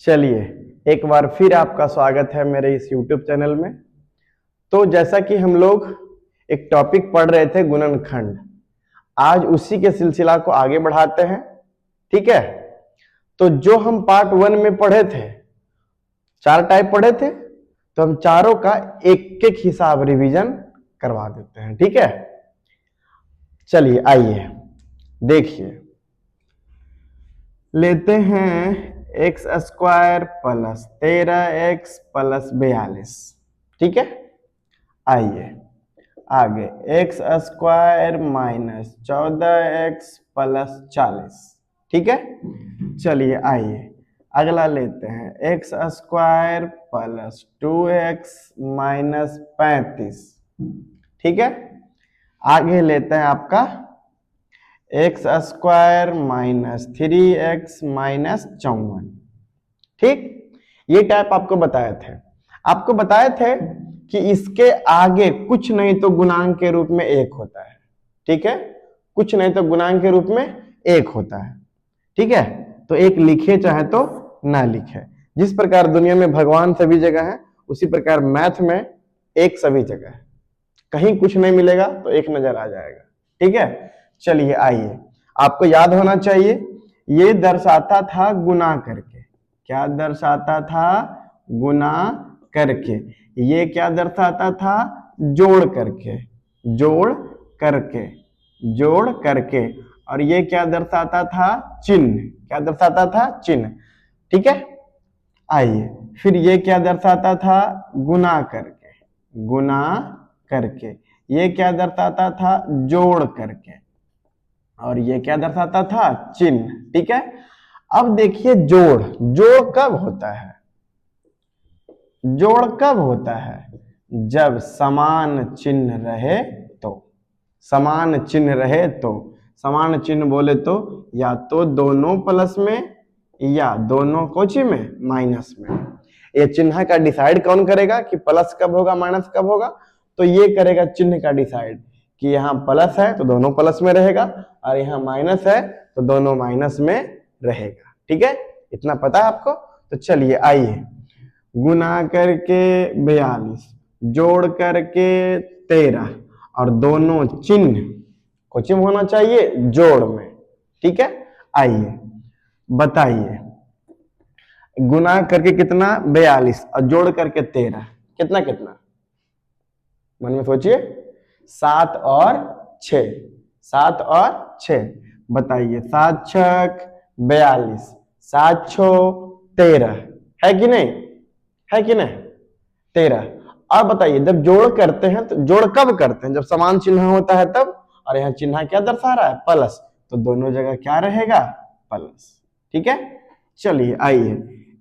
चलिए, एक बार फिर आपका स्वागत है मेरे इस YouTube चैनल में। तो जैसा कि हम लोग एक टॉपिक पढ़ रहे थे गुणनखंड, आज उसी के सिलसिला को आगे बढ़ाते हैं। ठीक है, तो जो हम पार्ट 1 में पढ़े थे, 4 टाइप पढ़े थे, तो हम चारों का एक एक हिसाब रिवीजन करवा देते हैं। ठीक है, चलिए आइए देखिए, लेते हैं x square plus 13x plus 42। ठीक है, आइए आगे x square minus 14x plus 40। ठीक है, चलिए आइए अगला लेते हैं x square plus 2x minus 35। ठीक है, आगे लेते हैं आपका x square minus 3x minus 54। ठीक, ये टाइप आपको बताए थे कि इसके आगे कुछ नहीं तो गुणांक के रूप में 1 होता है। ठीक है, कुछ नहीं तो गुणांक के रूप में 1 होता है। ठीक है, तो एक लिखे चाहे तो ना लिखे, जिस प्रकार दुनिया में भगवान सभी जगह है, उसी प्रकार मैथ में एक सभी जगह है। कहीं कुछ नहीं मिलेगा तो एक नजर आ जाएगा। ठीक है, चलिए आइए, आपको याद होना चाहिए ये दर्शाता था गुना करके। क्या दर्शाता था? गुना करके। ये क्या दर्शाता था? जोड़ करके। जोड़ करके, जोड़ करके। और ये क्या दर्शाता था? चिन्ह। क्या दर्शाता था? चिन्ह। ठीक है, आइए फिर ये क्या दर्शाता था? गुना करके। गुना करके। ये क्या दर्शाता था? जोड़ करके। और ये क्या दर्शाता था? चिन्ह। ठीक है, अब देखिए जोड़। जोड़ कब होता है? जोड़ कब होता है? जब समान चिन्ह रहे तो। समान चिन्ह रहे तो। समान चिन्ह बोले तो या तो दोनों प्लस में या दोनों कोची में? माइनस में। ये चिन्ह का डिसाइड कौन करेगा कि प्लस कब होगा माइनस कब होगा? तो ये करेगा चिन्ह का डिसाइड कि यहाँ प्लस है तो दोनों प्लस में रहेगा, और यहाँ माइनस है तो दोनों माइनस में रहेगा। ठीक है, इतना पता है आपको? तो चलिए आइए, गुना करके 42, जोड़ करके 13, और दोनों चिन्ह कोचिंग होना चाहिए जोड़ में। ठीक है, आइए बताइए, गुना करके कितना? 42, और जोड़ करके 13, कितना कितना? मन में सोचिए। 7 और 6, 7 और 6, बताइए। 7 छक 42, 7 छो 13, है कि नहीं? है कि नहीं? 13। अब बताइए, जब जोड़ करते हैं तो जोड़ कब करते हैं? जब समान चिन्ह होता है तब। और यहाँ चिन्ह क्या दर्शा रहा है? प्लस, तो दोनों जगह क्या रहेगा? प्लस। ठीक है, चलिए आइए,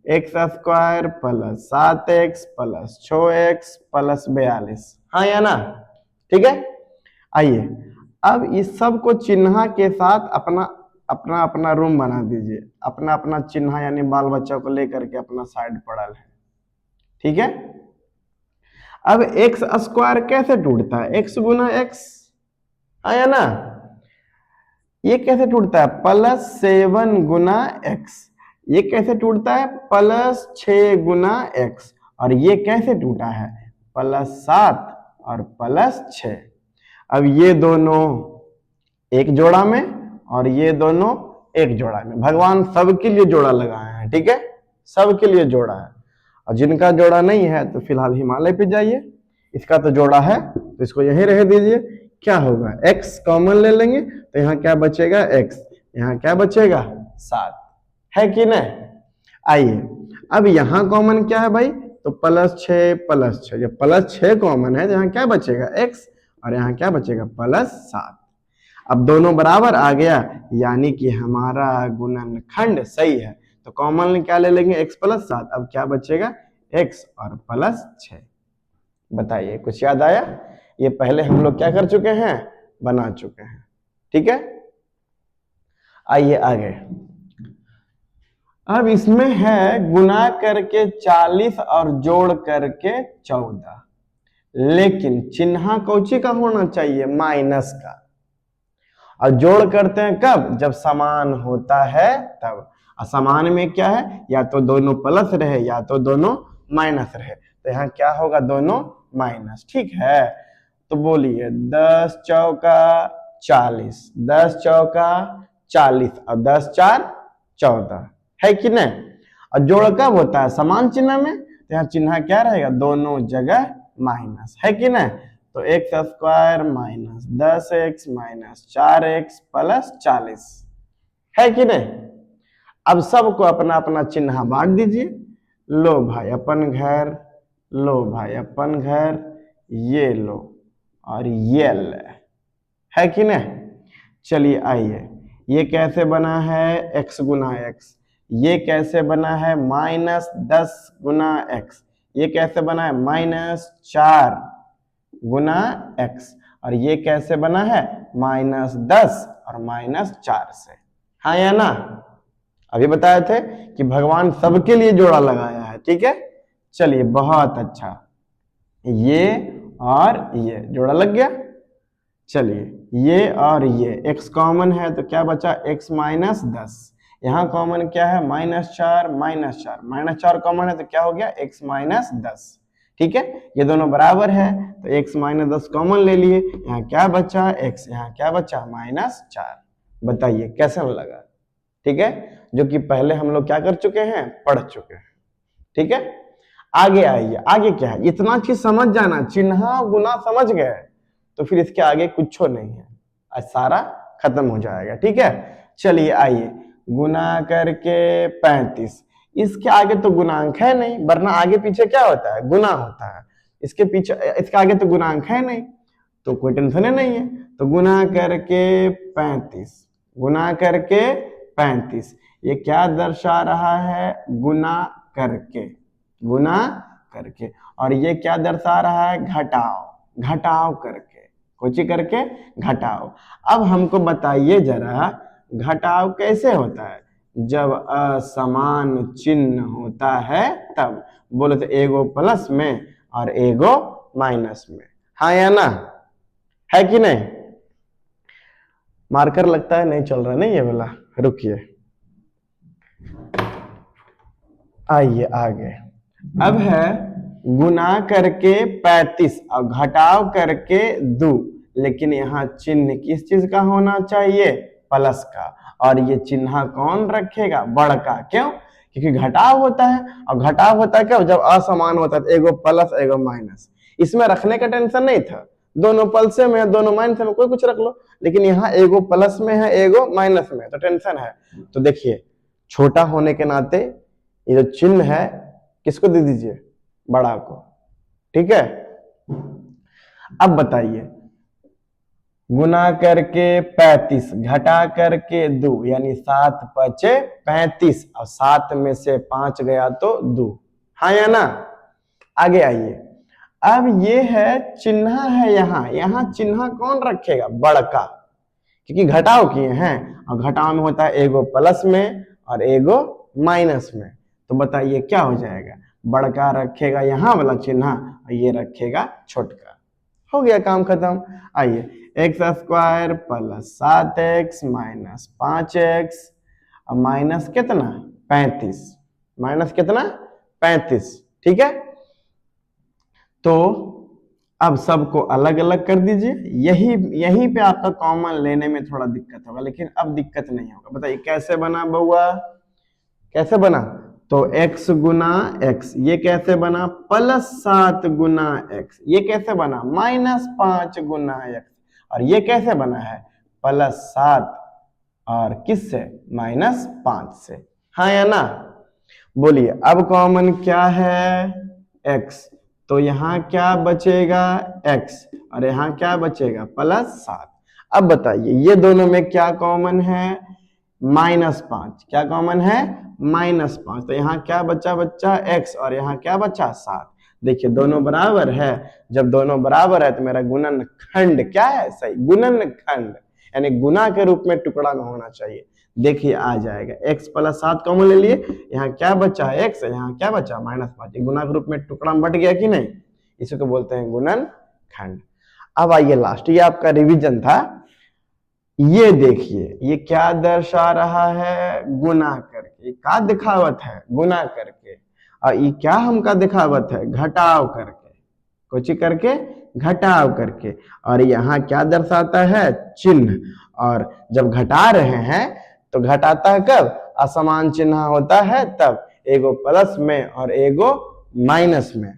x square plus 7x plus 6x plus 42, हाँ या ना? ठीक है, आइए अब इस सब को चिन्ह के साथ अपना अपना अपना रूम बना दीजिए। अपना अपना चिन्ह यानी बाल बच्चा को लेकर के अपना साइड पड़ल है। ठीक है, अब एक्स स्क्वायर कैसे टूटता है? एक्स गुना एक्स, आया ना? ये कैसे टूटता है? +7 गुना एक्स। ये कैसे टूटता है? +6 गुना एक्स। और ये कैसे टूटा है? +7 और +6। अब ये दोनों एक जोड़ा में और ये दोनों एक जोड़ा में। भगवान सबके लिए जोड़ा लगाए हैं। ठीक है, सबके लिए जोड़ा है। और जिनका जोड़ा नहीं है तो फिलहाल हिमालय पे जाइए। इसका तो जोड़ा है तो इसको यहीं रह दीजिए। क्या होगा? x कॉमन ले लेंगे तो यहाँ क्या बचेगा? x। यहाँ क्या बचेगा? 7, है कि नहीं? आइए, अब यहाँ कॉमन क्या है भाई? तो +6 +6। जब +6 कॉमन है तो यहाँ क्या बचेगा? x, और यहाँ क्या बचेगा? +7। अब दोनों बराबर आ गया, यानी कि हमारा गुणनखंड सही है। तो कॉमन क्या ले लेंगे? x +7। अब क्या बचेगा? x और +6। बताइए, कुछ याद आया? ये पहले हम लोग क्या कर चुके हैं? बना चुके हैं। ठीक है, आइए आगे। अब इसमें है गुना करके 40 और जोड़ करके 14, लेकिन चिन्ह कौची का होना चाहिए? माइनस का। और जोड़ करते हैं कब? जब समान होता है तब। और समान में क्या है, या तो दोनों प्लस रहे या तो दोनों माइनस रहे, तो यहाँ क्या होगा, दोनों माइनस। ठीक है, तो बोलिए 10 चौका 40, 10 चौका 40 और 10 4 14, है कि नहीं। और जोड़ कब होता है, समान चिन्ह में, तो यहाँ चिन्ह क्या रहेगा, दोनों जगह माइनस, है कि नहीं। तो x square minus 10x minus 4x plus 40, है कि नहीं। अब सबको अपना अपना चिन्ह बांट दीजिए। लो भाई अपन घर, लो भाई अपन घर, ये लो और ये ले, है कि नहीं। चलिए आइए, ये कैसे बना है, x गुना x, ये कैसे बना है -10 गुना x, ये कैसे बना है -4 गुना x, और ये कैसे बना है -10 और -4 से, हाँ या ना। अभी बताए थे कि भगवान सबके लिए जोड़ा लगाया है, ठीक है। चलिए बहुत अच्छा, ये और ये जोड़ा लग गया। चलिए ये और ये x कॉमन है तो क्या बचा, x -10, यहाँ कॉमन क्या है -4 -4 कॉमन है तो क्या हो गया x -10, ठीक है। ये दोनों बराबर है तो x -10 कॉमन ले लिए, यहाँ क्या बचा x, यहाँ क्या बचा -4। बताइए कैसा लगा, ठीक है, जो कि पहले हम लोग क्या कर चुके हैं, पढ़ चुके हैं, ठीक है। आगे आइए, आगे क्या है, इतना चीज समझ जाना, चिन्ह गुना समझ गए तो फिर इसके आगे कुछ नहीं है, आज सारा खत्म हो जाएगा, ठीक है। चलिए आइए, गुना करके 35, इसके आगे तो गुणांक है नहीं, वरना आगे पीछे क्या होता है, गुना होता है, इसके पीछे इसके आगे तो गुणांक है नहीं, तो कोई टेंशन ही नहीं है। तो गुना करके 35, गुना करके 35, ये क्या दर्शा रहा है, गुना करके, गुना करके, और ये क्या दर्शा रहा है, घटाओ, घटाओ करके, कुछ करके घटाओ। अब हमको बताइए जरा, घटाव कैसे होता है, जब असमान चिन्ह होता है तब। बोले तो एगो प्लस में और एगो माइनस में, हाँ या ना, है कि नहीं। मार्कर लगता है नहीं चल रहा, नहीं ये वाला, रुकिए, आइए आगे। अब है गुना करके 35 और घटाव करके 2, लेकिन यहाँ चिन्ह किस चीज का होना चाहिए, प्लस का, और ये चिन्ह कौन रखेगा, बड़का, क्यों, क्योंकि घटाव होता है, और घटाव होता है क्या, जब असमान होता है, एगो प्लस एगो माइनस, इसमें रखने का टेंशन नहीं था, दोनों प्लस में है दोनों माइनस में, कोई कुछ रख लो, लेकिन यहाँ एगो प्लस में है एगो माइनस में, तो टेंशन है। तो देखिए छोटा होने के नाते ये जो चिन्ह है किसको दे दीजिए, बड़ा को, ठीक है। अब बताइए, गुना करके 35 घटा करके 2, यानी 7 बचे 35, और 7 में से 5 गया तो 2, हाँ या ना। आगे आइए, अब ये है चिन्ह है, यहाँ चिन्ह कौन रखेगा, बड़का, क्योंकि घटाव किए हैं, और घटाव में होता है एगो प्लस में और एगो माइनस में, तो बताइए क्या हो जाएगा, बड़का रखेगा यहाँ वाला चिन्ह और ये रखेगा छोटका, हो गया काम खत्म। आइए, x square plus 7x minus 5x और माइनस कितना 35, माइनस कितना 35, ठीक है। तो अब सबको अलग अलग कर दीजिए, यहीं पे आपका कॉमन लेने में थोड़ा दिक्कत होगा, लेकिन अब दिक्कत नहीं होगा। बताइए कैसे बना बउआ, कैसे बना, तो x गुना x, ये कैसे बना +7 गुना x, ये कैसे बना -5 गुना x, और ये कैसे बना है +7 और किससे -5 से, हाँ या ना। बोलिए अब कॉमन क्या है x, तो यहाँ क्या बचेगा x और यहाँ क्या बचेगा +7। अब बताइए ये दोनों में क्या कॉमन है, -5, क्या कॉमन है -5, तो यहाँ क्या बचा बच्चा x और यहाँ क्या बचा 7। देखिए दोनों बराबर है, जब दोनों बराबर है तो मेरा गुणनखंड क्या है, सही गुणनखंड, यानी गुना के रूप में टुकड़ा में होना चाहिए। देखिए आ जाएगा, x +7 कॉमन ले लिए, यहाँ क्या बचा है x, यहाँ क्या बचा -5, गुना के रूप में टुकड़ा में बट गया कि नहीं, इसी को बोलते हैं गुणनखंड। अब आइए लास्ट, ये आपका रिवीजन था, ये देखिए ये क्या दर्शा रहा है, गुना करके, करके। ये का दिखावत है? गुना करके। और ये क्या हमका दिखावत है? घटाव करके। कुछ करके घटाव करके। और यहाँ क्या दर्शाता है? चिन्ह। और जब घटा रहे हैं तो घटाता है कब? असमान चिन्ह होता है तब, एगो प्लस में और एगो माइनस में।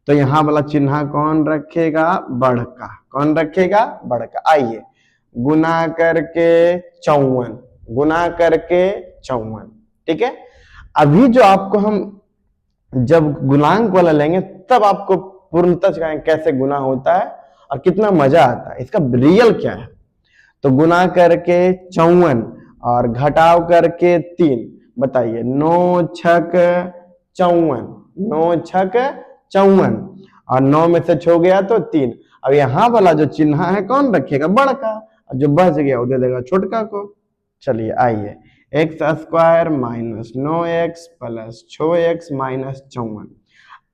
तो यहाँ वाला चिन्ह कौन रखेगा? बढ़का। कौन रखेगा? बढ़का। आइए, गुना करके 54, गुना करके 54, ठीक है। अभी जो आपको हम जब गुणांक वाला लेंगे तब आपको पूर्णतः सिखाएंगे कैसे गुना होता है और कितना मजा आता है, इसका रियल क्या है। तो गुना करके 54 और घटाव करके 3, बताइए। 9 छक 54, 9 छक 54, और 9 में से छो गया तो 3। अब यहाँ वाला जो चिन्ह है कौन रखेगा? बड़का। और जो बच गया वो दे देगा छोटका को। चलिए आइए, x square minus 9x plus 6x minus 54।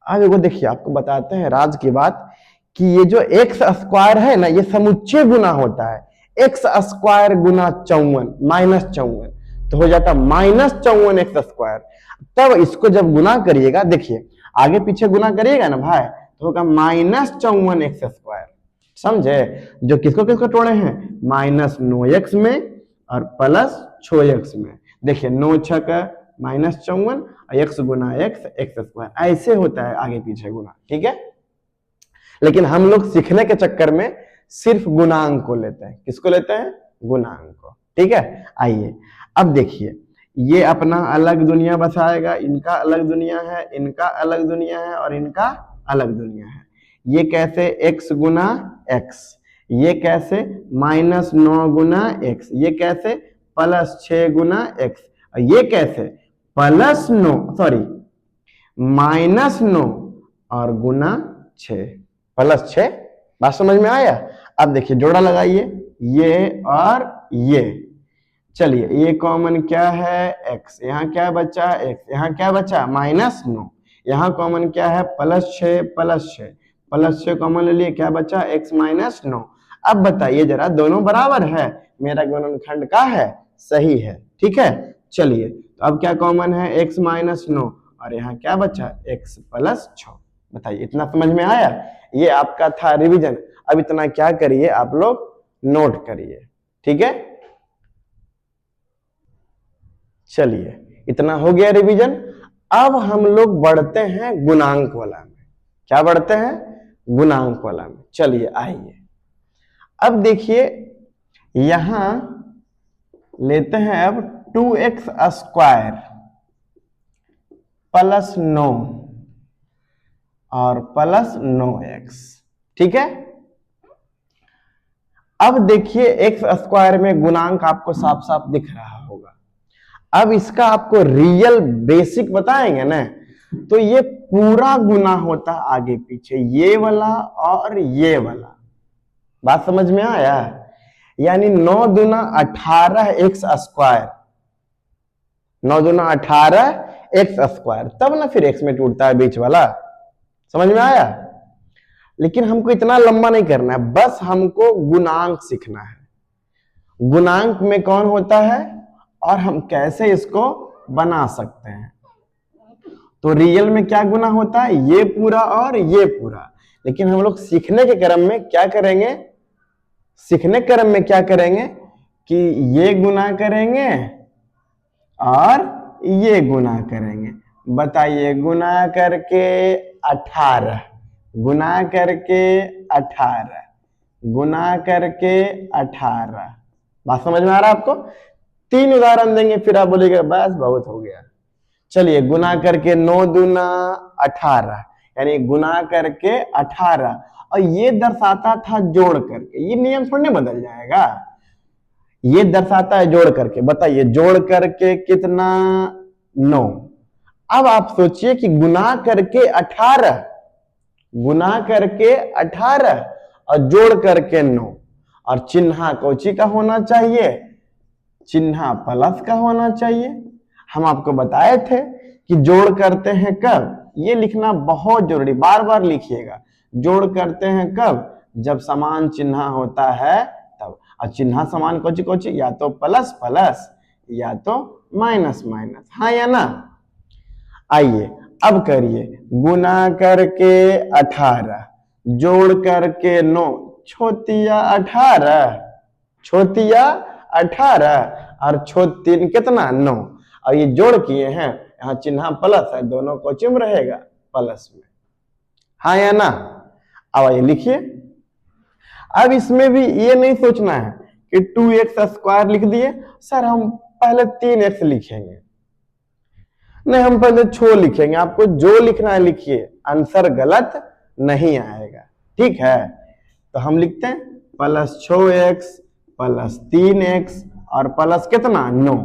अब एगो देखिए, आपको बताते हैं राज की बात कि ये जो एक्स स्क्वायर है ना, ये समुच्चय गुना होता है। एक्स स्क्वायर गुना 54 माइनस 54 तो हो जाता माइनस 54 एक्स स्क्वायर। तब इसको जब गुना करिएगा, देखिए आगे पीछे गुना करिएगा ना भाई, तो होगा माइनस 54 एक्स स्क्वायर। समझे? जो किसको किसको तोड़े हैं? माइनस 9x में और प्लस 6x में। देखिए 9 छक माइनस 54 और x गुना x एक्स स्क्वायर। ऐसे होता है आगे पीछे गुना, ठीक है। लेकिन हम लोग सीखने के चक्कर में सिर्फ गुणांक को लेते हैं। किसको लेते हैं? गुणांक को, ठीक है। आइए अब देखिए, ये अपना अलग दुनिया बसाएगा, इनका अलग दुनिया है, इनका अलग दुनिया है और इनका अलग दुनिया है। ये कैसे? x गुना x, ये कैसे? माइनस 9 गुना x, ये कैसे? प्लस 6 गुना x, और ये कैसे? प्लस 9 सॉरी माइनस 9 और गुना 6 प्लस 6। बात समझ में आया? अब देखिए जोड़ा लगाइए, ये और ये। चलिए ये कॉमन क्या है? x, यहाँ क्या बचा? x, यहाँ क्या बचा? माइनस 9। यहाँ कॉमन क्या है? प्लस 6 प्लस 6, प्लस 6 कॉमन ले लिए, क्या बचा? x minus 9। अब बताइए जरा, दोनों बराबर है? मेरा गुणनखंड का है, सही है, ठीक है। चलिए तो अब क्या कॉमन है? x माइनस 9 और यहाँ क्या बचा? x plus 6। बताइए, इतना समझ में आया? ये आपका था रिवीजन। अब इतना क्या करिए, आप लोग नोट करिए, ठीक है। चलिए इतना हो गया रिवीजन। अब हम लोग बढ़ते हैं गुणांक वाला में। क्या बढ़ते हैं? गुणांक वाला में। चलिए आइए, अब देखिए यहां लेते हैं अब 2x स्क्वायर प्लस 9 और प्लस 9x, ठीक है। अब देखिए x स्क्वायर में गुणांक आपको साफ साफ दिख रहा होगा। अब इसका आपको रियल बेसिक बताएंगे ना, तो ये पूरा गुना होता आगे पीछे, ये वाला और ये वाला। बात समझ में आया? यानी 9 दूना 18 एक्स स्क्वायर, 9 दूना 18 एक्स स्क्वायर, तब ना फिर एक्स में टूटता है बीच वाला। समझ में आया? लेकिन हमको इतना लंबा नहीं करना है, बस हमको गुणांक सीखना है। गुणांक में कौन होता है और हम कैसे इसको बना सकते हैं। तो रियल में क्या गुना होता है? ये पूरा और ये पूरा। लेकिन हम लोग सीखने के क्रम में क्या करेंगे? सीखने के क्रम में क्या करेंगे कि ये गुना करेंगे और ये गुना करेंगे। बताइए, गुना करके 18, गुना करके 18, गुना करके 18। बात समझ में आ रहा है आपको? 3 उदाहरण देंगे, फिर आप बोलेंगे बस बहुत हो गया। चलिए, गुना करके 9 दूना 18, यानी गुना करके 18, और ये दर्शाता था जोड़ करके। ये नियम थोड़ी बदल जाएगा, ये दर्शाता है जोड़ करके। बताइए, जोड़ करके कितना? 9। अब आप सोचिए कि गुना करके 18, गुना करके 18 और जोड़ करके 9, और चिन्ह कौची का होना चाहिए? चिन्ह प्लस का होना चाहिए। हम आपको बताए थे कि जोड़ करते हैं कब, ये लिखना बहुत जरूरी, बार बार लिखिएगा। जोड़ करते हैं कब? जब समान चिन्ह होता है तब। और चिन्ह समान कौची कौची? या तो प्लस प्लस या तो माइनस माइनस, हाँ या ना। आइए अब करिए, गुना करके 18 जोड़ करके 9, छोतिया 18, छोतिया 18 और छोट 3 कितना 9। और ये जोड़ किए हैं, यहाँ चिन्ह प्लस है, दोनों को चिन्ह रहेगा प्लस में, हाँ या ना। अब आइए लिखिए। अब इसमें भी ये नहीं सोचना है कि 2x² लिख दिए, सर हम पहले 3x लिखेंगे, नहीं हम पहले छो लिखेंगे। आपको जो लिखना है लिखिए, आंसर गलत नहीं आएगा, ठीक है। तो हम लिखते हैं प्लस 6x प्लस 3x और प्लस कितना 9,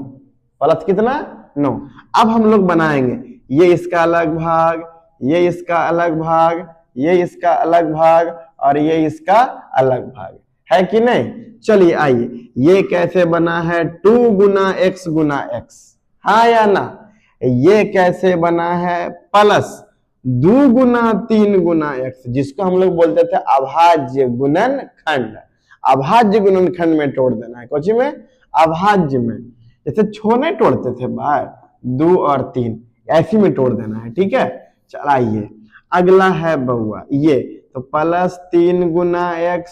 प्लस कितना 9। अब हम लोग बनाएंगे, ये इसका अलग भाग, ये इसका अलग भाग, ये इसका अलग भाग और ये इसका अलग भाग, है कि नहीं। चलिए आइए, ये कैसे बना है 2 गुना x गुना x, हाँ या ना। ये कैसे बना है प्लस 2 गुना 3 गुना x, जिसको हम लोग बोलते थे अभाज्य गुणनखंड। अभाज्य गुणनखंड में तोड़ देना है, कौन में अभाज्य में, जैसे छोने तोड़ते थे बाहर 2 और 3, ऐसी में तोड़ देना है, ठीक है। चलाइए अगला है बउआ, ये तो प्लस 3 गुना x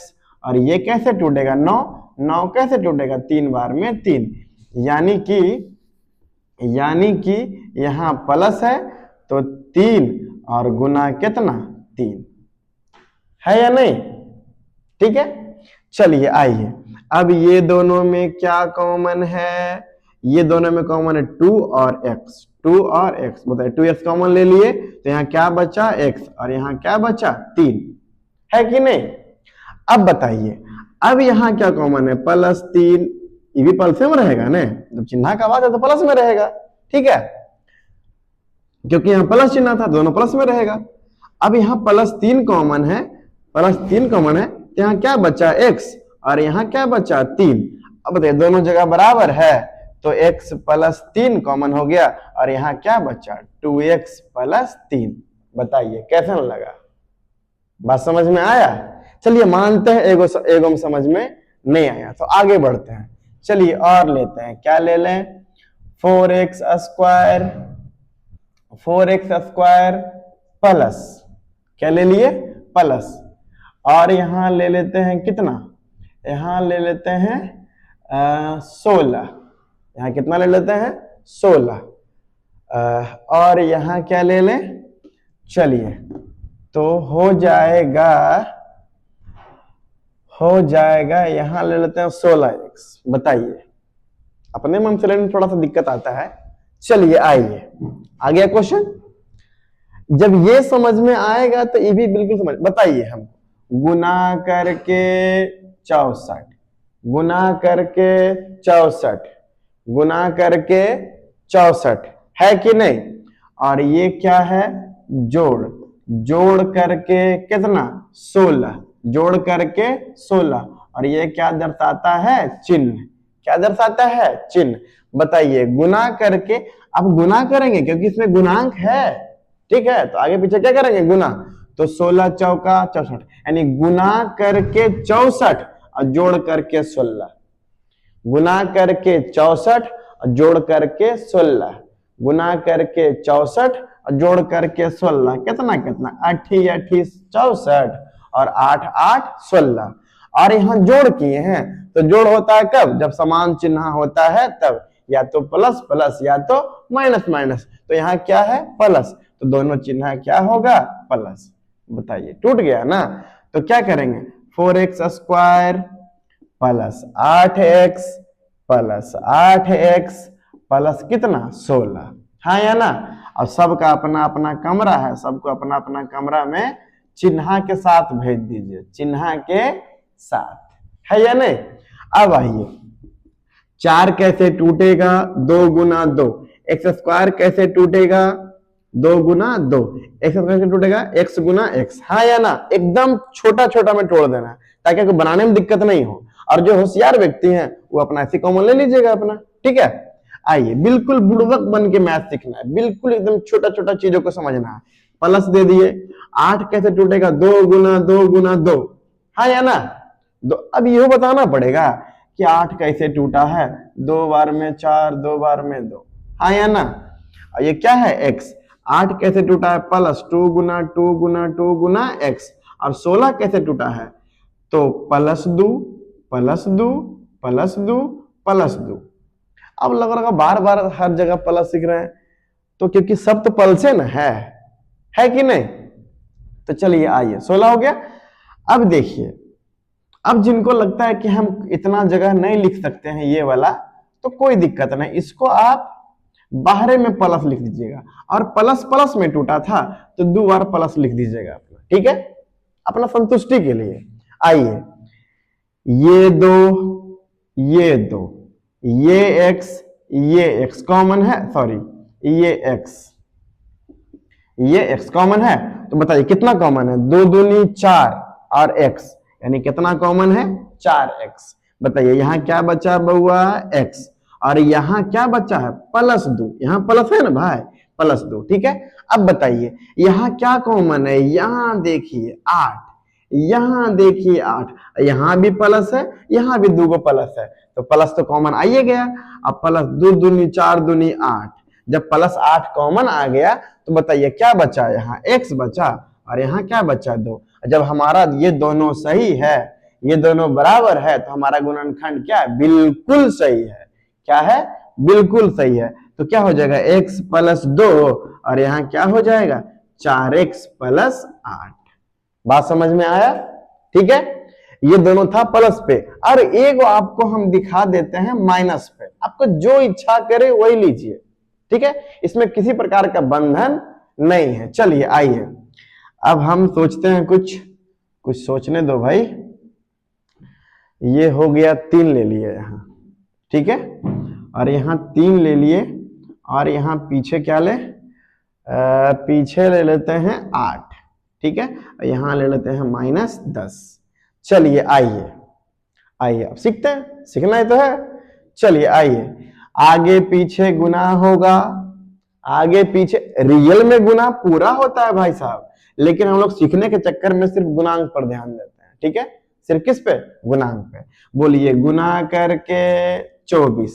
और ये कैसे टूटेगा 9, 9 कैसे टूटेगा 3 बार में 3, यानी कि यहाँ प्लस है तो 3 और गुना कितना 3, है या नहीं, ठीक है। चलिए आइए, अब ये दोनों में क्या कॉमन है, ये दोनों में कॉमन है 2 और x, 2 और x, बताइए 2x कॉमन ले लिए तो यहाँ क्या बचा x और यहाँ क्या बचा 3, है कि नहीं। अब बताइए, अब यहाँ क्या कॉमन है प्लस 3, ये भी प्लस में रहेगा ना, जब चिन्ह का बात है तो प्लस में रहेगा, ठीक है, क्योंकि यहाँ प्लस चिन्ह था, दोनों प्लस में रहेगा। अब यहाँ प्लस 3 कॉमन है, प्लस 3 कॉमन है तो यहाँ क्या बचा x और यहाँ क्या बचा 3। अब बताइए दोनों जगह बराबर है तो x प्लस 3 कॉमन हो गया और यहाँ क्या बचा 2x प्लस 3। बताइए कैसा लगा, बात समझ में आया। चलिए मानते हैं एगो समझ में नहीं आया, तो आगे बढ़ते हैं। चलिए और लेते हैं, क्या ले लें 4x square, 4x square plus क्या ले लिए प्लस, और यहां ले लेते हैं कितना, यहां ले लेते हैं 16, यहां कितना ले लेते हैं 16, और यहां क्या ले लें, चलिए तो हो जाएगा यहां ले लेते हैं 16x। बताइए, अपने मन से लेने में थोड़ा सा दिक्कत आता है। चलिए आइए आ गया क्वेश्चन, जब ये समझ में आएगा तो ये भी बिल्कुल समझ। बताइए हमको गुना करके 64, गुना करके 64, गुना करके 64, है कि नहीं। और ये क्या है जोड़, जोड़ करके कितना 16, जोड़ करके 16, और ये क्या दर्शाता है चिन्ह, क्या दर्शाता है चिन्ह। बताइए गुना करके, अब गुना करेंगे क्योंकि इसमें गुणांक है, ठीक है, तो आगे पीछे क्या करेंगे गुना, तो 16 चौका 64, यानी गुना करके 64 और जोड़ करके 16, गुना करके 64 और जोड़ करके 16, गुना करके 64 और जोड़ करके 16, कितना कितना 8 8 64 और 8 8 16। और यहाँ जोड़ किए हैं, तो जोड़ होता है कब, जब समान चिन्ह होता है तब, या तो प्लस प्लस या तो माइनस माइनस, तो यहाँ क्या है प्लस, तो दोनों चिन्ह क्या होगा प्लस। बताइए टूट गया ना, तो क्या करेंगे 4x square plus 8x plus 8x plus कितना 16, हाँ या ना। अब सबका अपना अपना कमरा है, सबको अपना अपना कमरा में चिन्ह के साथ भेज दीजिए, चिन्ह के साथ, है या नहीं। अब आइए 4 कैसे टूटेगा 2 गुना 2, एक्स स्क्वायर कैसे टूटेगा 2 गुना 2, एक्स स्क्वायर कैसे टूटेगा x गुना x, हाँ या ना। एकदम छोटा छोटा में तोड़ देना ताकि आपको बनाने में दिक्कत नहीं हो, और जो होशियार व्यक्ति हैं वो अपना ऐसी कॉमन ले लीजिएगा अपना, ठीक है। आइए बिल्कुल बुड़बक बन के मैथ सीखना है, बिल्कुल एकदम छोटा छोटा चीजों को समझना है। प्लस दे दिए, 8 कैसे टूटेगा 2 गुना 2 गुना 2, हाँ या ना। अब ये बताना पड़ेगा कि 8 कैसे टूटा है, 2 बार में 4, 2 बार में 2, हाँ या ना। और ये क्या है x, 8 कैसे टूटा है, प्लस 2 गुना 2 गुना 2 गुना x। और 16 कैसे टूटा है, तो प्लस 2 प्लस 2 प्लस 2 प्लस 2। अब लग रहा बार बार हर जगह प्लस सीख रहे हैं, तो क्योंकि सब तो प्लस है ना, है कि नहीं। तो चलिए आइए 16 हो गया। अब देखिए, अब जिनको लगता है कि हम इतना जगह नहीं लिख सकते हैं ये वाला, तो कोई दिक्कत नहीं, इसको आप बाहर में प्लस लिख दीजिएगा। और प्लस प्लस में टूटा था तो 2 बार प्लस लिख दीजिएगा अपना, ठीक है, अपना संतुष्टि के लिए। आइए, ये दो ये एक्स कॉमन है, सॉरी ये एक्स कॉमन है। तो बताइए कितना कॉमन है, 2 दूनी 4 और x, यानी कितना कॉमन है, 4x। बताइए यहाँ क्या बचा बउआ, x, और यहाँ क्या बचा है, प्लस 2। यहाँ प्लस है ना भाई, प्लस 2, ठीक है। अब बताइए यहाँ क्या कॉमन है, यहाँ देखिए 8, यहाँ देखिए 8, यहाँ भी प्लस है, यहाँ भी 2 प्लस है, तो प्लस तो कॉमन आइए गया। अब प्लस 2 दूनी 4 दूनी 8, जब प्लस 8 कॉमन आ गया तो बताइए क्या बचा, यहाँ x बचा और यहाँ क्या बचा, 2। जब हमारा ये दोनों सही है, ये दोनों बराबर है, तो हमारा गुणनखंड क्या है, बिल्कुल सही है। क्या है, बिल्कुल सही है। तो क्या हो जाएगा, x प्लस 2 और यहाँ क्या हो जाएगा, 4x प्लस 8। बात समझ में आया, ठीक है। ये दोनों था प्लस पे, और एक आपको हम दिखा देते हैं माइनस पे। आपको जो इच्छा करे वही लीजिए, ठीक है, इसमें किसी प्रकार का बंधन नहीं है। चलिए आइए, अब हम सोचते हैं, कुछ सोचने दो भाई। ये हो गया 3 ले लिए यहाँ, ठीक है, और यहाँ 3 ले लिए, और यहाँ पीछे क्या ले, पीछे ले लेते हैं 8, ठीक है, यहाँ ले लेते हैं -10। चलिए आइए अब सीखते हैं, सीखना ही तो है। चलिए आइए, आगे पीछे गुना होगा, आगे पीछे रियल में गुना पूरा होता है भाई साहब, लेकिन हम लोग सीखने के चक्कर में सिर्फ गुणांक पर ध्यान देते हैं, ठीक है, सिर्फ किस पे, गुणांक पे। बोलिए, गुना करके 24,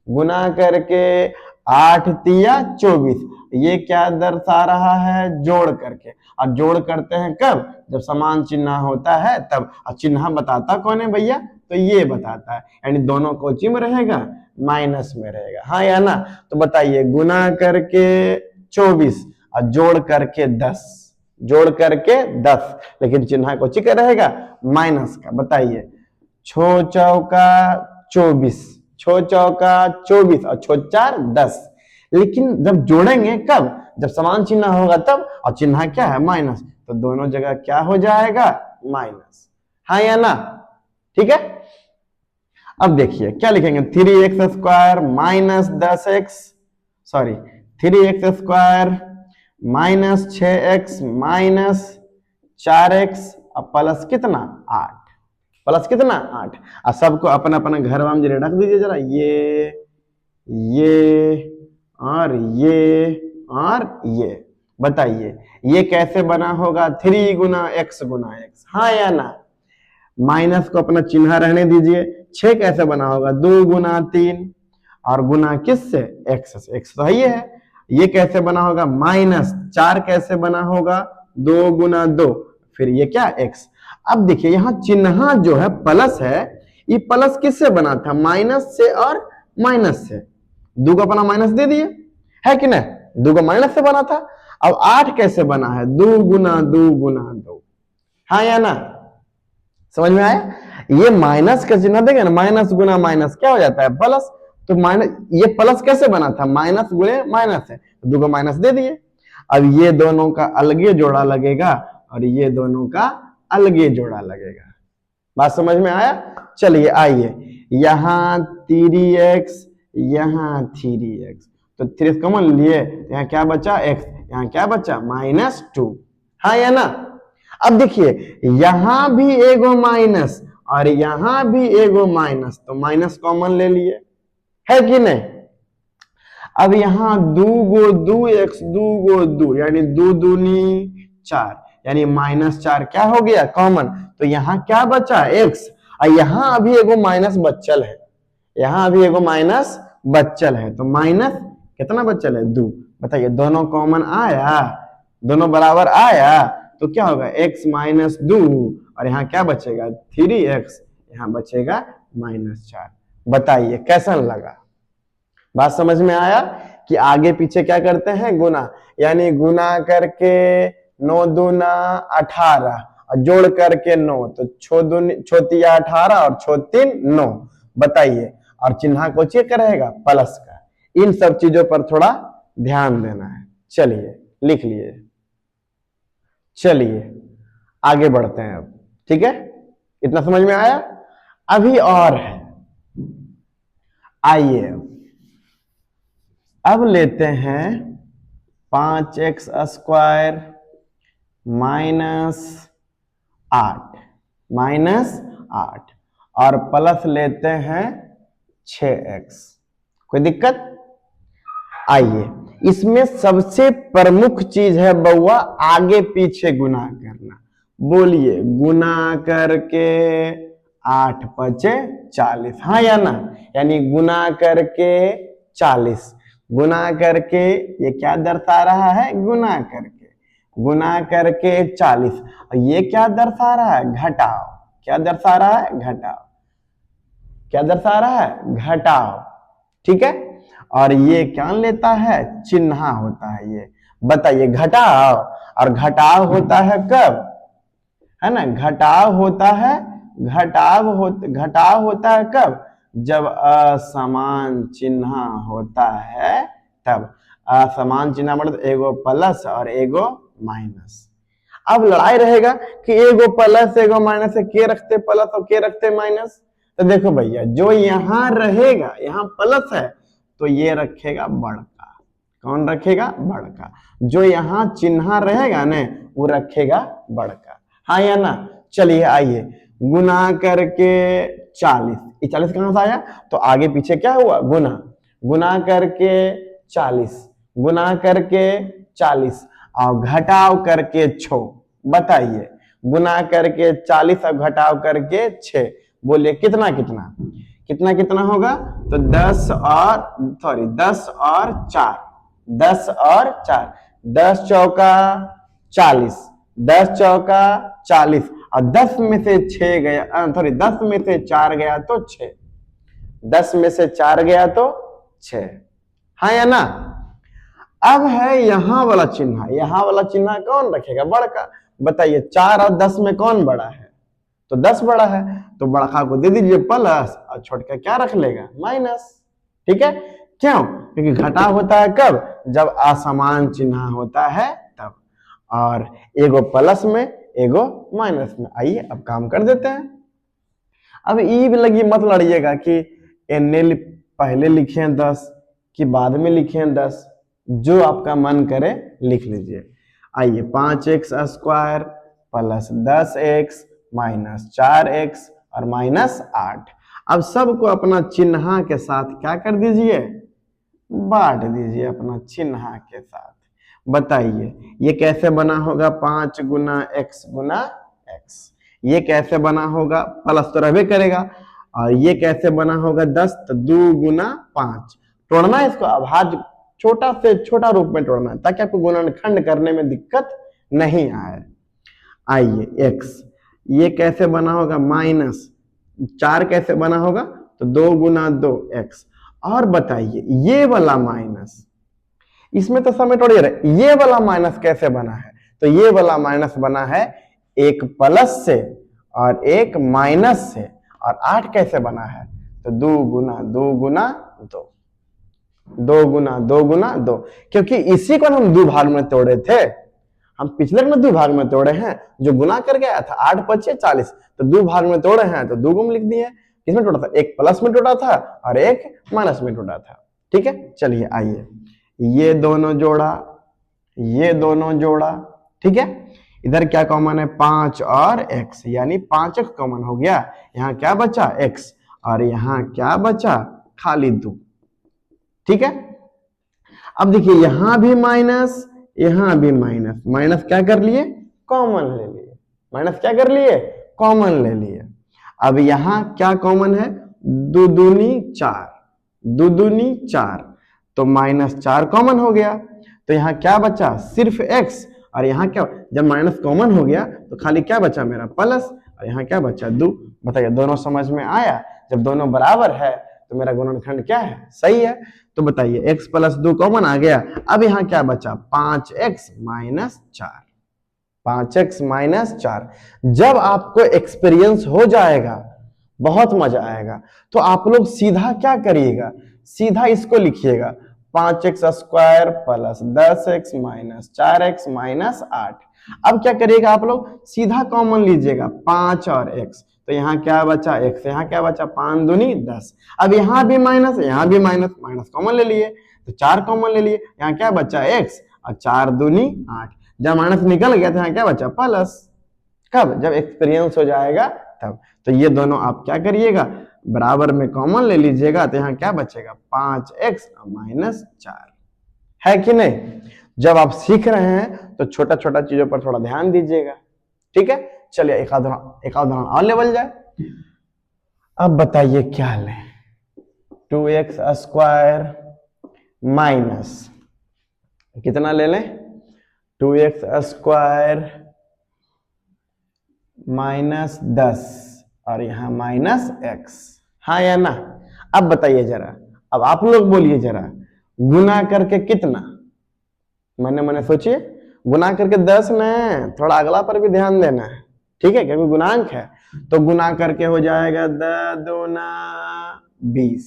गुना करके 8 तिया 24, ये क्या दर्शा रहा है, जोड़ करके। और जोड़ करते हैं कब, जब समान चिन्ह होता है तब। और चिन्ह बताता कौन है भैया, तो ये बताता है, यानी दोनों कोची में रहेगा, माइनस में रहेगा, हाँ या ना। तो बताइए, गुना करके 24 और जोड़ करके 10, जोड़ करके 10, लेकिन चिन्ह कोची का रहेगा, माइनस का। बताइए, छो चौका 24, छो चौका 24 और छो 4 10, लेकिन जब जोड़ेंगे कब, जब समान चिन्ह होगा तब, और चिन्ह क्या है, माइनस, तो दोनों जगह क्या हो जाएगा, माइनस, हाँ या ना, ठीक है। अब देखिए क्या लिखेंगे, 3x square minus 10x, sorry 3x square minus 6x minus 4x और प्लस कितना 8, प्लस कितना 8। और सबको अपना अपना घर में जरा रख दीजिए जरा, ये और ये। बताइए ये कैसे बना होगा, 3 गुना x, हाँ या ना। माइनस को अपना चिन्ह रहने दीजिए। 6 कैसे बना होगा, 2 गुना 3 और गुना किससे, x से, x तो ये है। ये कैसे बना होगा, -4 कैसे बना होगा, 2 गुना 2, फिर ये क्या, x। अब देखिए यहाँ चिन्ह जो है प्लस है, ये प्लस किससे बना था, माइनस से और माइनस से। 2 का अपना माइनस दे दिए, है कि नहीं, 2 का माइनस से बना था। अब 8 कैसे बना है, 2 गुना 2, हाँ या ना, समझ में आया। ये माइनस का चिन्ह देंगे ना, माइनस गुना माइनस क्या हो जाता है, प्लस। तो माइनस, ये प्लस कैसे बना था, माइनस गुणे माइनस है, 2 का माइनस दे दिए। अब ये दोनों का अलगे जोड़ा लगेगा और ये दोनों का अलगे जोड़ा लगेगा। बात समझ में आया। चलिए आइए, यहाँ 3x, यहाँ 3x, तो 3 कॉमन लिए, यहाँ क्या बचा, x, यहाँ क्या बचा, -2, हाँ या ना। अब देखिए यहां भी एगो माइनस और यहां भी एगो माइनस, तो माइनस कॉमन ले लिए, है कि नहीं। अब यहाँ 2 गो 2x, 2 गो 2, यानी 2 दूनी 4, यानी -4 क्या हो गया, कॉमन। तो यहाँ क्या बचा, x, और यहाँ अभी एगो माइनस बच्चल है, यहाँ अभी एगो माइनस बच्चल है, तो माइनस कितना बचल है 2। बताइए दोनों कॉमन आया, दोनों बराबर आया तो क्या होगा x माइनस 2 और यहाँ क्या बचेगा 3x, यहाँ बचेगा -4। बताइए कैसा लगा, बात समझ में आया कि आगे पीछे क्या करते हैं गुना, यानी गुना करके 9 दूना 18 और जोड़ करके 9, तो 6 तिया 18 और 6 3 9। बताइए और चिन्ह को चेक करेगा प्लस का। इन सब चीजों पर थोड़ा ध्यान देना है। चलिए लिख लिए, चलिए आगे बढ़ते हैं अब, ठीक है, इतना समझ में आया। अभी और है, आइए अब लेते हैं 5x स्क्वायर -8 और प्लस लेते हैं 6x। कोई दिक्कत? आइए इसमें सबसे प्रमुख चीज है बउआ आगे पीछे गुना करना। बोलिए गुना करके 8 पचे 40, हाँ या ना, यानी गुना करके 40, गुना करके ये क्या दर्शा रहा है, गुना करके 40, और ये क्या दर्शा रहा है, घटाओ। क्या दर्शा रहा है, घटाओ। क्या दर्शा रहा है, घटाओ, ठीक है। और ये क्या लेता है, चिन्ह होता है ये। बताइए घटाओ, और घटाव होता है कब, है ना, घटाव होता है, घटाव होता है कब, जब असमान चिन्ह होता है तब। असमान चिन्ह मतलब एगो प्लस और एगो माइनस। अब लड़ाई रहेगा कि एगो प्लस एगो माइनस है, के रखते प्लस और के रखते माइनस। तो देखो भैया जो यहां रहेगा, यहां प्लस है तो ये रखेगा बड़का। कौन रखेगा, बड़का। जो यहां चिन्ह रहेगा ना वो रखेगा बड़का, हाँ या ना। चलिए आइए गुना करके 40, ये 40 कहां से आया, तो आगे पीछे क्या हुआ, गुना। गुना करके 40, गुना करके 40 और घटाव करके 6। बताइए गुना करके 40 और घटाव करके 6, बोलिए कितना कितना कितना कितना होगा, तो 10 और 4, 10 और 4, 10 चौका 40, 10 चौका 40 और 10 में से 6 गया, 10 में से 4 गया तो 6, 10 में से 4 गया तो 6, हाँ या ना। अब है यहां वाला चिन्ह, यहां वाला चिन्ह कौन रखेगा, बड़का। बताइए 4 और 10 में कौन बड़ा है, तो 10 बड़ा है, तो बड़का को दे दीजिए प्लस और छोटका क्या रख लेगा, माइनस। ठीक है, क्यों, क्योंकि घटाव होता है कब, जब असमान चिन्ह होता है तब, और एगो प्लस में एगो माइनस में। आइए अब काम कर देते हैं। अब ई भी लगी मत लड़िएगा कि एन पहले लिखे 10 कि बाद में लिखे 10, जो आपका मन करे लिख लीजिए। आइए 5x square plus 10x minus 4x और माइनस 8। अब सबको अपना चिन्ह के साथ क्या कर दीजिए, बांट दीजिए अपना चिन्ह के साथ। बताइए ये कैसे बना होगा, 5 गुना x गुना x। ये कैसे बना होगा, प्लस तो रहबे करेगा, और ये कैसे बना होगा 10, तो 2 गुना 5। तोड़ना है इसको, अभाज्य छोटा से छोटा रूप में तोड़ना है ताकि आपको गुणनखंड करने में दिक्कत नहीं आए। आइए x, ये कैसे बना होगा, माइनस 4 कैसे बना होगा, तो 2 गुना 2x। और बताइए ये वाला माइनस, इसमें तो समय तोड़िए रहे, ये वाला माइनस कैसे बना है, तो ये वाला माइनस बना है एक प्लस से और एक माइनस से। और 8 कैसे बना है, तो 2 गुना 2 गुना 2, 2 गुना 2 गुना 2, क्योंकि इसी को हम 2 भाग में तोड़े थे। हम पिछले में 2 भाग में तोड़े हैं, जो गुना कर गया था 8 पचे 40, तो 2 भाग में तोड़े हैं तो 2 गुम लिख दिए। किसमें टोटा था, एक प्लस में टोटा था और एक माइनस में टोटा था। ठीक है, चलिए आइए ये दोनों जोड़ा, ये दोनों जोड़ा, ठीक है। इधर क्या कॉमन है, 5 और x, यानी 5x कॉमन हो गया। यहाँ क्या बचा, x, और यहाँ क्या बचा, खाली 2। ठीक है, अब देखिए यहां भी माइनस, यहां भी माइनस, माइनस क्या कर लिए, कॉमन ले लिए। माइनस क्या कर लिए, कॉमन ले लिए। अब यहां क्या कॉमन है, 2 दूनी 4, 2 दूनी 4, तो -4 कॉमन हो गया, तो यहाँ क्या बचा, सिर्फ x। और यहाँ क्या, जब माइनस कॉमन हो गया तो खाली क्या बचा मेरा, प्लस। और यहाँ क्या बचा, 2। बताइए दोनों समझ में आया? जब दोनों बराबर है तो मेरा गुणनखंड क्या है, सही है। तो बताइए x + 2 कॉमन आ गया। अब यहाँ क्या बचा, 5x - 4। 5x - 4। जब आपको एक्सपीरियंस हो जाएगा, बहुत मजा आएगा, तो आप लोग सीधा क्या करिएगा, सीधा इसको लिखिएगा, 5x² + 10x - 4x - 8। अब क्या करिएगा आप लोग, सीधा कॉमन लीजिएगा 5 और x, तो यहाँ क्या बचा, x, यहाँ क्या बचा, 5 दूनी 10। अब यहाँ भी माइनस, यहाँ भी माइनस, माइनस कॉमन ले लिए तो 4 कॉमन ले लिए, यहाँ क्या बचा, x, और 4 दूनी 8। जब माइनस निकल गया तो यहाँ क्या बचा, प्लस। कब, जब एक्सपीरियंस हो जाएगा तब। तो ये दोनों आप क्या करिएगा, बराबर में कॉमन ले लीजिएगा, तो यहाँ क्या बचेगा, 5x - 4, है कि नहीं। जब आप सीख रहे हैं तो छोटा छोटा चीजों पर थोड़ा ध्यान दीजिएगा, ठीक है। चलिए एक उदाहरण और लेवल जाए। अब बताइए क्या लें, 2x² माइनस कितना ले लें, 2x² -10 और यहाँ -x, हाँ या ना। अब बताइए जरा, अब आप लोग बोलिए जरा, गुना करके कितना, मने सोचिए, गुना करके 10 न, थोड़ा अगला पर भी ध्यान देना है, ठीक है, क्योंकि गुणांक है। तो गुना करके हो जाएगा 10 दूना 20,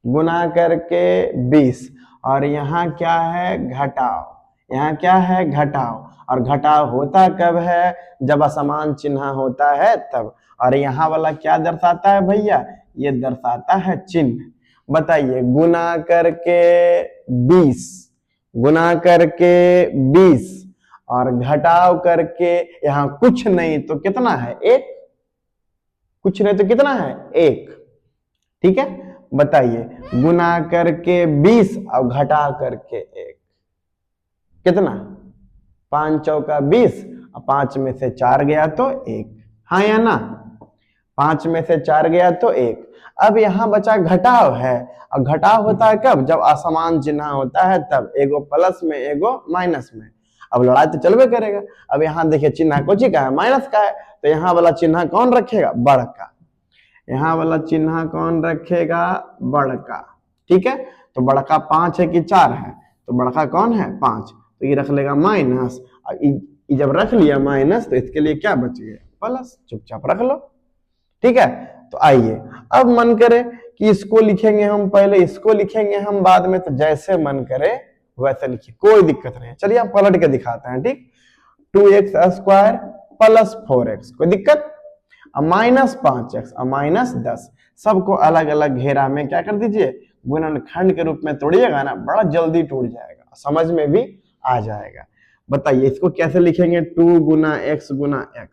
गुना करके 20। और यहाँ क्या है, घटाओ, यहाँ क्या है, घटाओ। और घटाव होता कब है, जब असमान चिन्ह होता है तब। और यहाँ वाला क्या दर्शाता है भैया, ये दर्शाता है चिन्ह। बताइए गुना करके 20, गुना करके 20 और घटाव करके यहाँ कुछ नहीं तो कितना है, 1, कुछ नहीं तो कितना है, 1, ठीक है। बताइए गुना करके 20 और घटा करके 1 कितना, 5 चौका 20 और 5 में से 4 गया तो 1, हाँ या ना, 5 में से 4 गया तो 1। अब यहाँ बचा घटाव है, और घटाव होता है कब, जब असमान चिन्ह होता है तब, एगो प्लस में एगो माइनस में। अब लड़ाई तो चलबे करेगा। अब यहाँ देखिए चिन्ह कुछ का है, माइनस का है, तो यहाँ वाला चिन्ह कौन रखेगा, बड़का, यहाँ वाला चिन्ह कौन रखेगा, बड़का, ठीक है। तो बड़का 5 है कि 4 है, तो बड़का कौन है, 5, तो ये रख लेगा माइनस। और जब रख लिया माइनस तो इसके लिए क्या बच गया, प्लस, चुपचाप रख लो, ठीक है। तो आइए अब मन करे कि इसको लिखेंगे हम पहले, इसको लिखेंगे हम बाद में, तो जैसे मन करे वैसे लिखिए, कोई दिक्कत नहीं। चलिए हम पलट के दिखाते हैं, ठीक। 2x² + 4x, कोई दिक्कत, -5x और -10, सबको अलग अलग घेरा में क्या कर दीजिए, गुणनखंड के रूप में तोड़िएगा ना, बड़ा जल्दी टूट जाएगा, समझ में भी आ जाएगा। बताइए इसको कैसे लिखेंगे, 2 गुना x गुना x,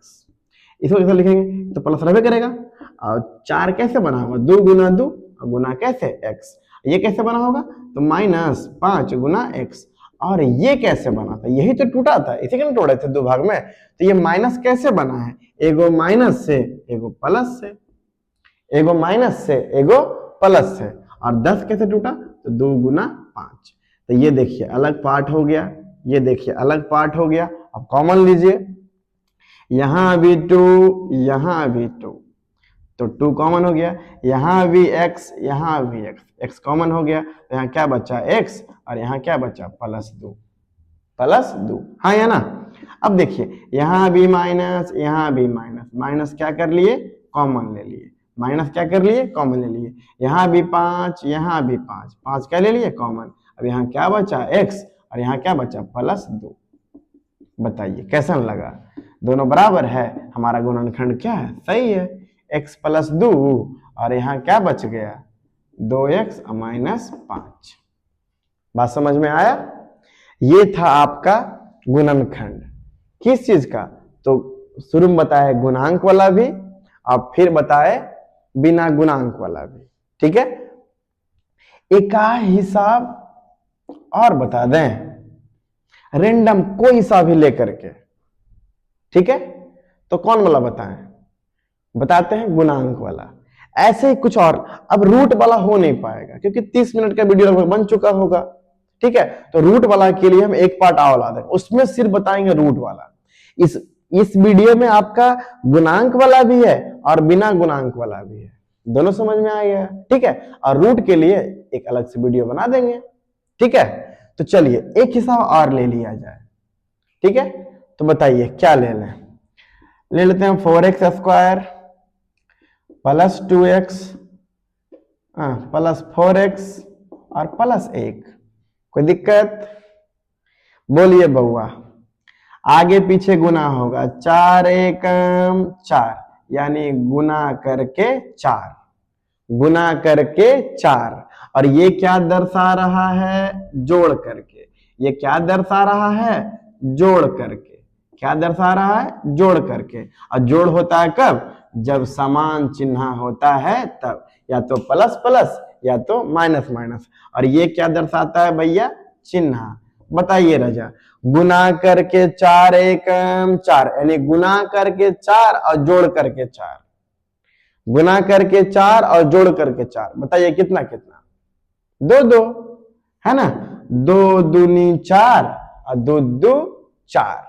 इसको कैसे लिखेंगे, तो प्लस रहबे करेगा। और 4 कैसे बना होगा, 2 गुना 2 और गुना कैसे x, ये कैसे बना होगा, तो -5 गुना x। और ये कैसे बना था, यही तो टूटा था, इसी के तोड़े थे 2 भाग में। तो ये माइनस कैसे बना है, एगो माइनस से एगो प्लस से, एगो माइनस से एगो प्लस से। और 10 कैसे टूटा, तो 2 गुना 5। तो ये देखिए अलग पार्ट हो गया, ये देखिए अलग पार्ट हो गया। अब कॉमन लीजिए, यहां भी 2, यहां भी 2, तो 2 कॉमन हो गया, यहां भी x, यहां भी x, x कॉमन हो गया, तो यहाँ क्या बचा, x, और यहाँ क्या बचा, +2, +2, हाँ या ना। अब देखिए यहां भी माइनस, यहां भी माइनस, माइनस क्या कर लिए, कॉमन ले लिए, माइनस क्या कर लिए, कॉमन ले लिए। यहाँ भी 5, यहाँ भी 5, 5 क्या ले लिए, कॉमन। अब यहाँ क्या बचा, x, और यहाँ क्या बचा, +2। बताइए कैसा लगा, दोनों बराबर है, हमारा गुणनखंड क्या है, सही है, x + 2 और यहाँ क्या बच गया, 2x - 5। बात समझ में आया। ये था आपका गुणनखंड, किस चीज का, तो शुरू में बताया गुणांक वाला भी, और फिर बताए बिना गुणांक वाला भी, ठीक है। एक हिसाब और बता दें, रेंडम कोई सा भी लेकर के, ठीक है। तो कौन वाला बताएं, बताते हैं गुणांक वाला। ऐसे ही कुछ और। अब रूट वाला हो नहीं पाएगा क्योंकि 30 मिनट का वीडियो लगभग बन चुका होगा, ठीक है। तो रूट वाला के लिए हम एक पार्ट और ला देंगे, उसमें सिर्फ बताएंगे रूट वाला। इस वीडियो में आपका गुणांक वाला भी है और बिना गुणांक वाला भी है, दोनों समझ में आ गया, ठीक है। और रूट के लिए एक अलग से वीडियो बना देंगे, ठीक है। तो चलिए एक हिसाब और ले लिया जाए, ठीक है। तो बताइए क्या ले लें? ले लेते हैं 4x square plus 2x plus 4x और प्लस 1। कोई दिक्कत? बोलिए बउआ। आगे पीछे गुना होगा, 4 एकम 4, यानी गुना करके 4, गुना करके 4। और ये क्या दर्शा रहा है? जोड़ करके। ये क्या दर्शा रहा है? जोड़ करके। क्या दर्शा रहा है? जोड़ करके। और जोड़ होता है कब? जब समान चिन्ह होता है तब, या तो प्लस प्लस या तो माइनस माइनस। और ये क्या दर्शाता है भैया? चिन्ह। बताइए राजा। गुना करके 4 एकम 4, यानी गुना करके 4 और जोड़ करके 4, गुना करके 4 और जोड़ करके 4। बताइए कितना कितना? 2 2, है ना। 2 दूनी 4 और 2 2 4।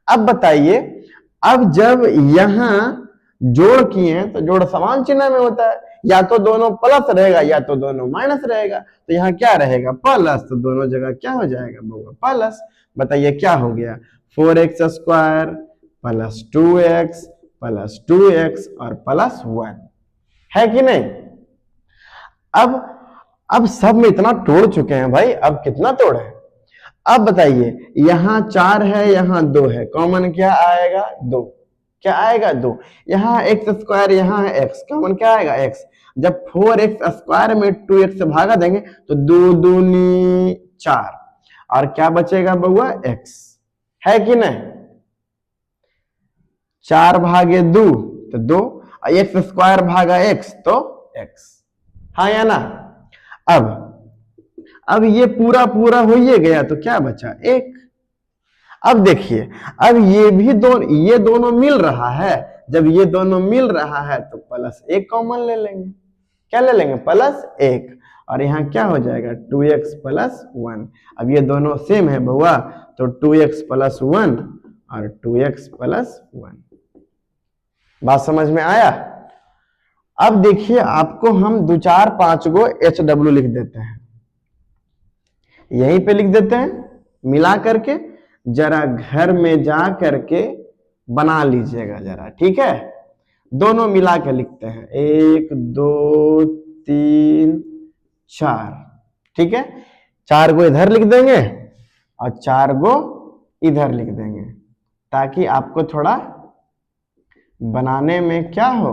अब बताइए, अब जब यहां जोड़ किए तो जोड़ समान चिन्ह में होता है, या तो दोनों प्लस रहेगा या तो दोनों माइनस रहेगा। तो यहाँ क्या रहेगा? प्लस। तो दोनों जगह क्या हो जाएगा बउआ? प्लस। बताइए क्या हो गया? 4x square plus 2x plus 2x और प्लस 1, है कि नहीं? अब सब में इतना तोड़ चुके हैं भाई, अब कितना तोड़े? अब बताइए, यहां 4 है यहां 2 है, कॉमन क्या आएगा? 2। क्या आएगा? 2। यहाँ एक्स स्क्वायर, यहाँ है x, कॉमन क्या आएगा? x। जब 4x स्क्वायर में 2x से भागा देंगे तो 2 दूनी 4, और क्या बचेगा बउआ? x, है कि नहीं? 4 भागे 2 तो 2, एक्स स्क्वायर भागा x तो x, हाँ या ना? अब ये पूरा पूरा हो ही गया तो क्या बचा? 1। अब देखिए, अब ये दोनों मिल रहा है। जब ये दोनों मिल रहा है तो प्लस 1 कॉमन ले लेंगे। क्या ले लेंगे? प्लस 1। और यहाँ क्या हो जाएगा? 2x plus 1। अब ये दोनों सेम है बउआ, तो 2x प्लस 1 और 2x प्लस 1। बात समझ में आया? अब देखिए, आपको हम 2 4 5 गो HW लिख देते हैं, यहीं पे लिख देते हैं मिला करके। जरा घर में जा करके बना लीजिएगा जरा, ठीक है। दोनों मिला के लिखते हैं, 1 2 3 4, ठीक है। 4 गो इधर लिख देंगे और 4 गो इधर लिख देंगे, ताकि आपको थोड़ा बनाने में क्या हो,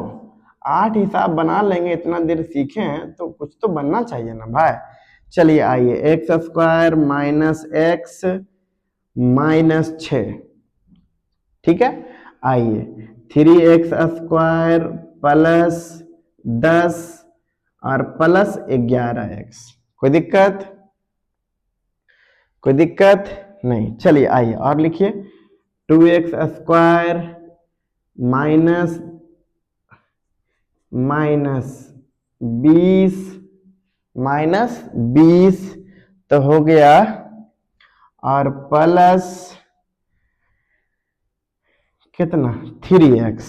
8 हिसाब बना लेंगे। इतना देर सीखे हैं तो कुछ तो बनना चाहिए ना भाई। चलिए आइए, x square minus x minus 6, ठीक है। आइए 3x स्क्वायर प्लस 10 और प्लस 11x। कोई दिक्कत? कोई दिक्कत नहीं। चलिए आइए और लिखिए, 2x स्क्वायर माइनस 20 तो हो गया, और प्लस कितना? 3x,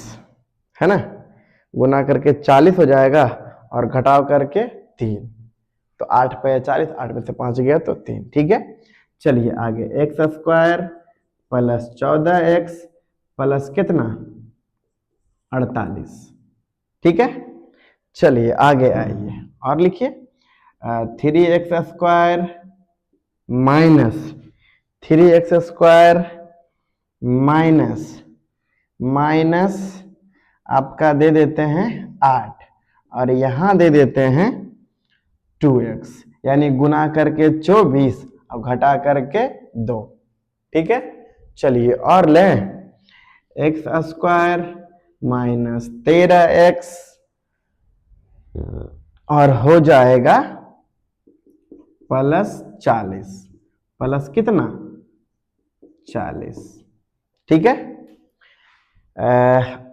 है ना। गुना करके 40 हो जाएगा और घटाव करके 3, तो 8 पे 40, 8 में से 5 गया तो 3, ठीक है। चलिए आगे, x square plus 14x plus कितना? 48, ठीक है। चलिए आगे आइए और लिखिए, 3x square minus 3x square minus आपका दे देते हैं 8, और यहां दे देते हैं 2x, यानी गुना करके 24 और घटा करके 2, ठीक है। चलिए और लें, एक्स स्क्वायर माइनस 13x और हो जाएगा प्लस 40, प्लस कितना? 40, ठीक है।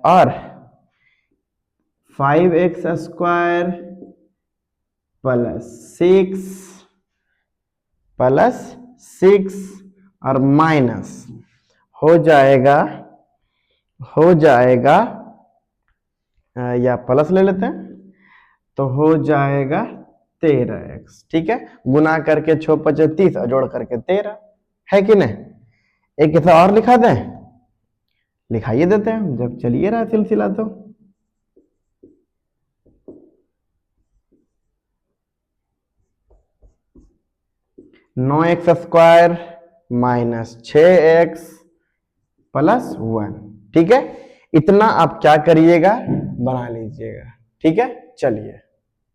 और 5x² +6 और माइनस हो जाएगा या प्लस ले लेते हैं तो हो जाएगा 13x। ठीक है, गुना करके 6 × 5 = 30 और जोड़ करके 13 है कि नहीं। एक ऐसा और लिखा दें, लिखाइए देते हैं जब चलिए रहा सिलसिला तो। (9x² - 6x + 1). ठीक है, इतना आप क्या करिएगा, बना लीजिएगा। ठीक है, चलिए।